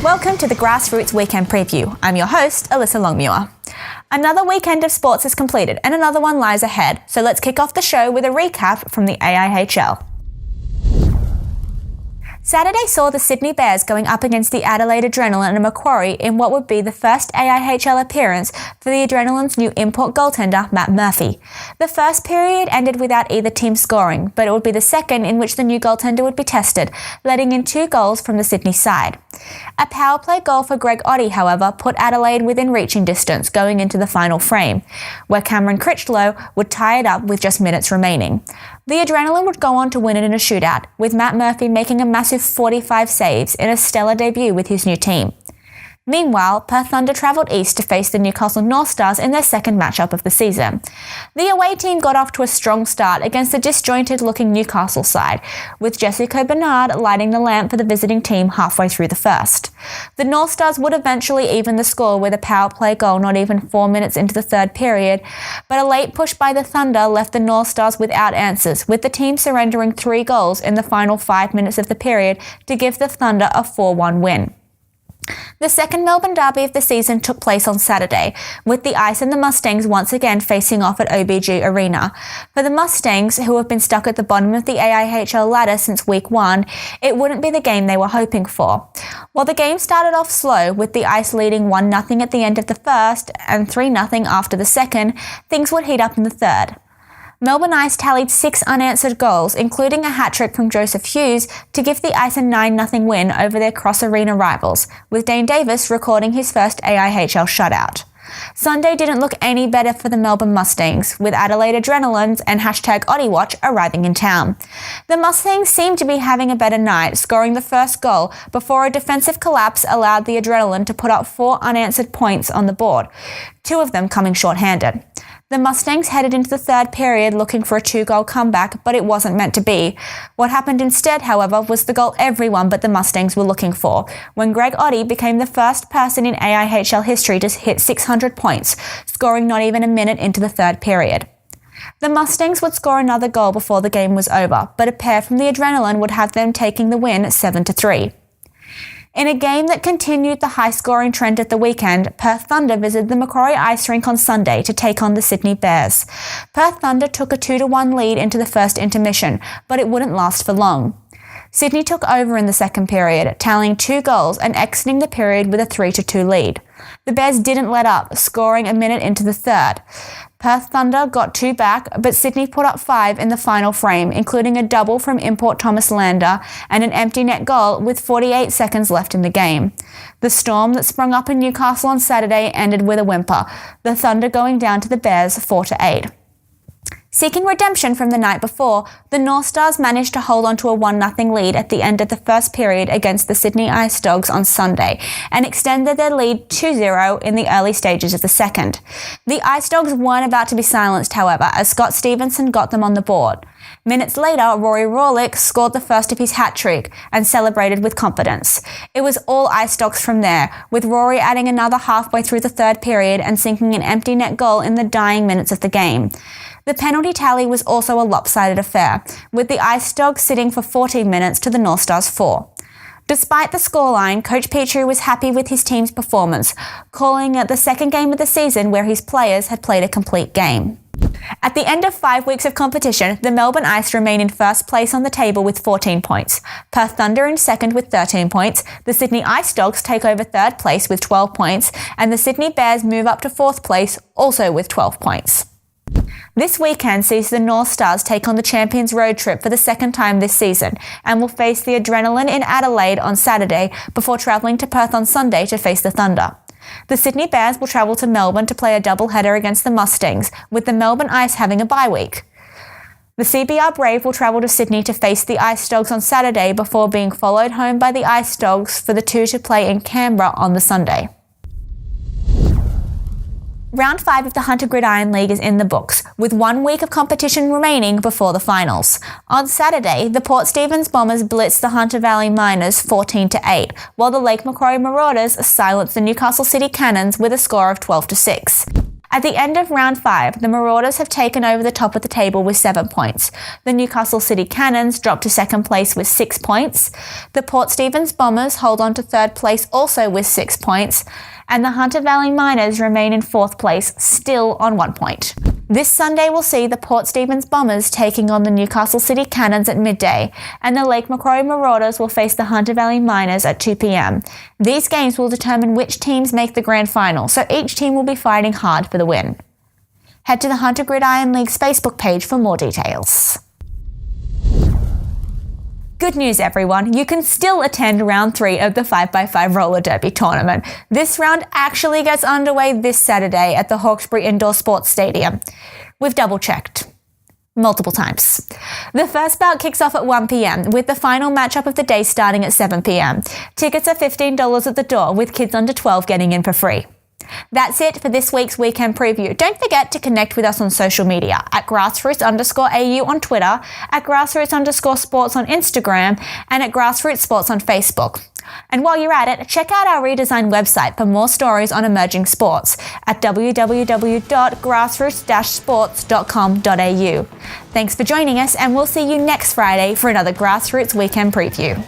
Welcome to the Grassroots Weekend Preview. I'm your host, Alyssa Longmuir. Another weekend of sports is completed and another one lies ahead, so let's kick off the show with a recap from the AIHL. Saturday saw the Sydney Bears going up against the Adelaide Adrenaline and Macquarie in what would be the first AIHL appearance for the Adrenaline's new import goaltender, Matt Murphy. The first period ended without either team scoring, but it would be the second in which the new goaltender would be tested, letting in 2 goals from the Sydney side. A power play goal for Greg Oddie, however, put Adelaide within reaching distance going into the final frame, where Cameron Critchlow would tie it up with just minutes remaining. The Adrenaline would go on to win it in a shootout, with Matt Murphy making a massive 45 saves in a stellar debut with his new team. Meanwhile, Perth Thunder travelled east to face the Newcastle North Stars in their second matchup of the season. The away team got off to a strong start against the disjointed-looking Newcastle side, with Jessica Bernard lighting the lamp for the visiting team halfway through the first. The North Stars would eventually even the score with a power play goal not even 4 minutes into the third period, but a late push by the Thunder left the North Stars without answers, with the team surrendering 3 goals in the final 5 minutes of the period to give the Thunder a 4-1 win. The second Melbourne derby of the season took place on Saturday, with the Ice and the Mustangs once again facing off at OBG Arena. For the Mustangs, who have been stuck at the bottom of the AIHL ladder since week 1, it wouldn't be the game they were hoping for. While the game started off slow, with the Ice leading 1-0 at the end of the first and 3-0 after the second, things would heat up in the third. Melbourne Ice tallied 6 unanswered goals, including a hat-trick from Joseph Hughes, to give the Ice a 9-0 win over their cross-arena rivals, with Dane Davis recording his first AIHL shutout. Sunday didn't look any better for the Melbourne Mustangs, with Adelaide Adrenalines and #OddieWatch arriving in town. The Mustangs seemed to be having a better night, scoring the first goal before a defensive collapse allowed the Adrenaline to put up 4 unanswered points on the board, 2 of them coming short-handed. The Mustangs headed into the third period looking for a 2-goal comeback, but it wasn't meant to be. What happened instead, however, was the goal everyone but the Mustangs were looking for, when Greg Oddie became the first person in AIHL history to hit 600 points, scoring not even a minute into the third period. The Mustangs would score another goal before the game was over, but a pair from the Adrenaline would have them taking the win 7-3. In a game that continued the high-scoring trend at the weekend, Perth Thunder visited the Macquarie Ice Rink on Sunday to take on the Sydney Bears. Perth Thunder took a 2-1 lead into the first intermission, but it wouldn't last for long. Sydney took over in the second period, tallying 2 goals and exiting the period with a 3-2 lead. The Bears didn't let up, scoring a minute into the third. Perth Thunder got 2 back, but Sydney put up 5 in the final frame, including a double from import Thomas Lander and an empty net goal with 48 seconds left in the game. The storm that sprung up in Newcastle on Saturday ended with a whimper, the Thunder going down to the Bears 4-8. Seeking redemption from the night before, the North Stars managed to hold on to a 1-0 lead at the end of the first period against the Sydney Ice Dogs on Sunday and extended their lead 2-0 in the early stages of the second. The Ice Dogs weren't about to be silenced, however, as Scott Stevenson got them on the board. Minutes later, Rory Rawlick scored the first of his hat-trick and celebrated with confidence. It was all Ice Dogs from there, with Rory adding another halfway through the third period and sinking an empty net goal in the dying minutes of the game. The penalty tally was also a lopsided affair, with the Ice Dogs sitting for 14 minutes to the North Stars 4. Despite the scoreline, Coach Petrie was happy with his team's performance, calling it the second game of the season where his players had played a complete game. At the end of 5 weeks of competition, the Melbourne Ice remain in first place on the table with 14 points. Perth Thunder in second with 13 points, the Sydney Ice Dogs take over third place with 12 points, and the Sydney Bears move up to fourth place, also with 12 points. This weekend sees the North Stars take on the Champions Road Trip for the second time this season and will face the Adrenaline in Adelaide on Saturday before travelling to Perth on Sunday to face the Thunder. The Sydney Bears will travel to Melbourne to play a doubleheader against the Mustangs, with the Melbourne Ice having a bye week. The CBR Brave will travel to Sydney to face the Ice Dogs on Saturday before being followed home by the Ice Dogs for the 2 to play in Canberra on the Sunday. Round 5 of the Hunter Gridiron League is in the books, with 1 week of competition remaining before the finals. On Saturday, the Port Stephens Bombers blitzed the Hunter Valley Miners 14-8, while the Lake Macquarie Marauders silenced the Newcastle City Cannons with a score of 12-6. At the end of round 5, the Marauders have taken over the top of the table with 7 points. The Newcastle City Cannons dropped to second place with 6 points. The Port Stephens Bombers hold on to third place also with 6 points. And the Hunter Valley Miners remain in fourth place, still on 1 point. This Sunday will see the Port Stephens Bombers taking on the Newcastle City Cannons at midday, and the Lake Macquarie Marauders will face the Hunter Valley Miners at 2 p.m. These games will determine which teams make the grand final, so each team will be fighting hard for the win. Head to the Hunter Gridiron League's Facebook page for more details. Good news, everyone. You can still attend round 3 of the 5x5 roller derby tournament. This round actually gets underway this Saturday at the Hawkesbury Indoor Sports Stadium. We've double-checked multiple times. The first bout kicks off at 1 p.m, with the final matchup of the day starting at 7 p.m. Tickets are $15 at the door, with kids under 12 getting in for free. That's it for this week's weekend preview. Don't forget to connect with us on social media at Grassroots_AU on Twitter, at Grassroots_Sports on Instagram, and at Grassroots Sports on Facebook. And while you're at it, check out our redesigned website for more stories on emerging sports at www.grassroots-sports.com.au. Thanks for joining us, and we'll see you next Friday for another Grassroots Weekend Preview.